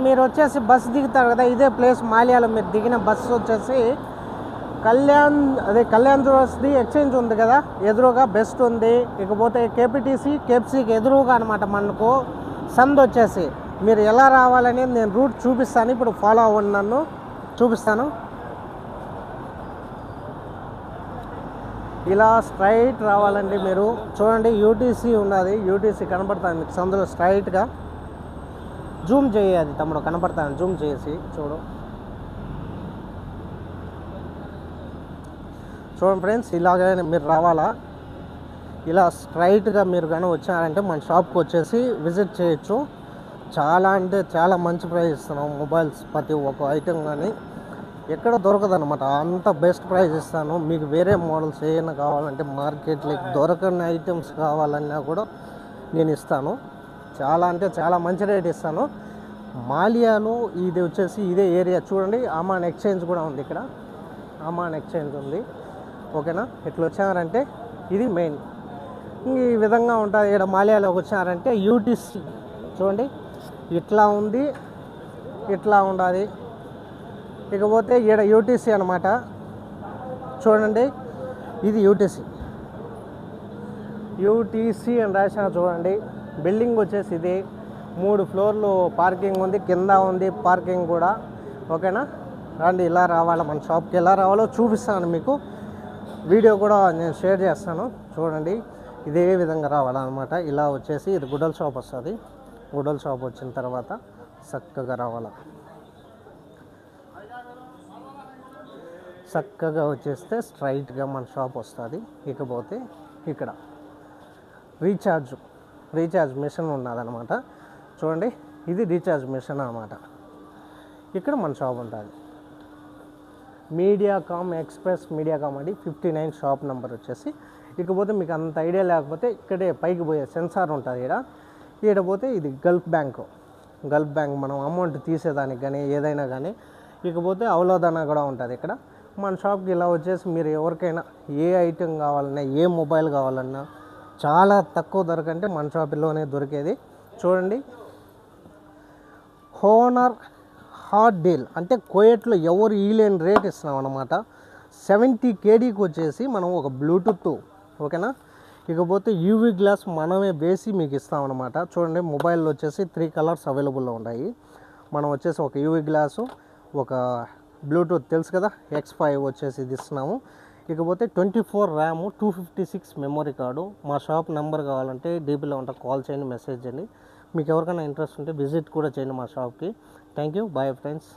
మీరు వచ్చేసి బస్సు దిగుతారు కదా, ఇదే ప్లేస్ మాల్యాలో మీరు దిగిన బస్సు వచ్చేసి కళ్యాణ్ జ్యువెలర్స్ది ఎక్స్చేంజ్ ఉంది కదా, ఎదురుగా బెస్ట్ ఉంది. ఇకపోతే కేఎఫ్సీకి ఎదురుగా అనమాట మనకు సంద్ వచ్చేసి. మీరు ఎలా రావాలనేది నేను రూట్ చూపిస్తాను, ఇప్పుడు ఫాలో అవ్వండి, నన్ను చూపిస్తాను. ఇలా స్ట్రైట్ రావాలండి మీరు. చూడండి యూటీసీ ఉన్నది, యూటీసీ కనపడుతుంది మీకు సందులో స్ట్రైట్గా. జూమ్ చేయాలి తమ్ముడు, కనపడతాను, జూమ్ చేసి చూడండి ఫ్రెండ్స్. ఇలాగే మీరు రావాలా, ఇలా స్ట్రైట్గా మీరు కానీ వచ్చారంటే మన షాప్కి వచ్చేసి విజిట్ చేయొచ్చు. చాలా అంటే చాలా మంచి ప్రైస్ ఇస్తున్నాం. మొబైల్స్ ప్రతి ఒక్క ఐటెం కానీ ఎక్కడ దొరకదనమాట, అంత బెస్ట్ ప్రైస్ ఇస్తాను. మీకు వేరే మోడల్స్ ఏమైనా కావాలంటే మార్కెట్లో దొరకని ఐటమ్స్ కావాలన్నా కూడా నేను ఇస్తాను. చాలా అంటే చాలా మంచి రేట్ ఇస్తాను. మాల్యాలో ఇది వచ్చేసి ఇదే ఏరియా. చూడండి అమాన్ ఎక్స్చేంజ్ కూడా ఉంది ఇక్కడ, అమాన్ ఎక్స్చేంజ్ ఉంది. ఓకేనా, ఇట్లా వచ్చారంటే ఇది మెయిన్. ఈ విధంగా ఉంటుంది. ఇక్కడ మాల్యాలోకి వచ్చారంటే యూటీసీ చూడండి ఇట్లా ఉంది, ఇట్లా ఉండాలి. ఇకపోతే ఈడ యూటీసీ అనమాట. చూడండి ఇది యూటీసీ అని రాసిన చూడండి. బిల్డింగ్ వచ్చేసి ఇది 3 ఫ్లోర్లు పార్కింగ్ ఉంది, కింద ఉంది పార్కింగ్ కూడా. ఓకేనా, రండి ఇలా రావాలి. మన షాప్కి ఎలా రావాలో చూపిస్తాను మీకు, వీడియో కూడా నేను షేర్ చేస్తాను. చూడండి ఇదే విధంగా రావాలన్నమాట. ఇలా వచ్చేసి ఇది గుడ్డల షాప్ వస్తుంది. గుడ్డల షాప్ వచ్చిన తర్వాత చక్కగా రావాలి. చక్కగా వచ్చేస్తే స్ట్రైట్గా మన షాప్ వస్తుంది. ఇకపోతే ఇక్కడ రీఛార్జ్ మిషన్ ఉన్నదన్నమాట. చూడండి ఇది రీఛార్జ్ మిషన్ అన్నమాట. ఇక్కడ మన షాప్ ఉంటుంది. మీడియాకామ్ ఎక్స్ప్రెస్ మీడియాకామ్ అండి, 59 షాప్ నెంబర్ వచ్చేసి. ఇకపోతే మీకు అంత ఐడియా లేకపోతే ఇక్కడే పైకి పోయే సెన్సార్ ఉంటుంది ఈడ పోతే ఇది గల్ఫ్ బ్యాంక్ మనం అమౌంట్ తీసేదానికి కానీ ఏదైనా కానీ. ఇకపోతే అవలోదన కూడా ఉంటుంది ఇక్కడ. మన షాప్కి ఇలా వచ్చేసి మీరు ఎవరికైనా ఏ ఐటెం కావాలన్నా, ఏ మొబైల్ కావాలన్నా చాలా తక్కువ ధర కంటే మన షాపులోనే దొరికేది. చూడండి హోనర్ హాట్ డీల్ అంటే కోయట్లో ఎవరు ఈలేని రేట్ ఇస్తున్నాం అన్నమాట. 70 KDకి వచ్చేసి మనం ఒక బ్లూటూత్, ఓకేనా. ఇకపోతే యూవీ గ్లాస్ మనమే వేసి మీకు ఇస్తామన్నమాట. చూడండి మొబైల్లో వచ్చేసి 3 కలర్స్ అవైలబుల్లో ఉన్నాయి. మనం వచ్చేసి ఒక యూవీ గ్లాసు, ఒక బ్లూటూత్ తెలుసు కదా, X5 వచ్చేసి ఇది ఇస్తున్నాము. ఇకపోతే 24 ర్యాము, 256 మెమరీ కార్డు. మా షాప్ నెంబర్ కావాలంటే డీపీలో ఉంటా, కాల్ చేయండి, మెసేజ్ చేయండి. మీకు ఎవరికైనా ఇంట్రెస్ట్ ఉంటే విజిట్ కూడా చేయండి మా షాప్కి. Thank you, bye friends.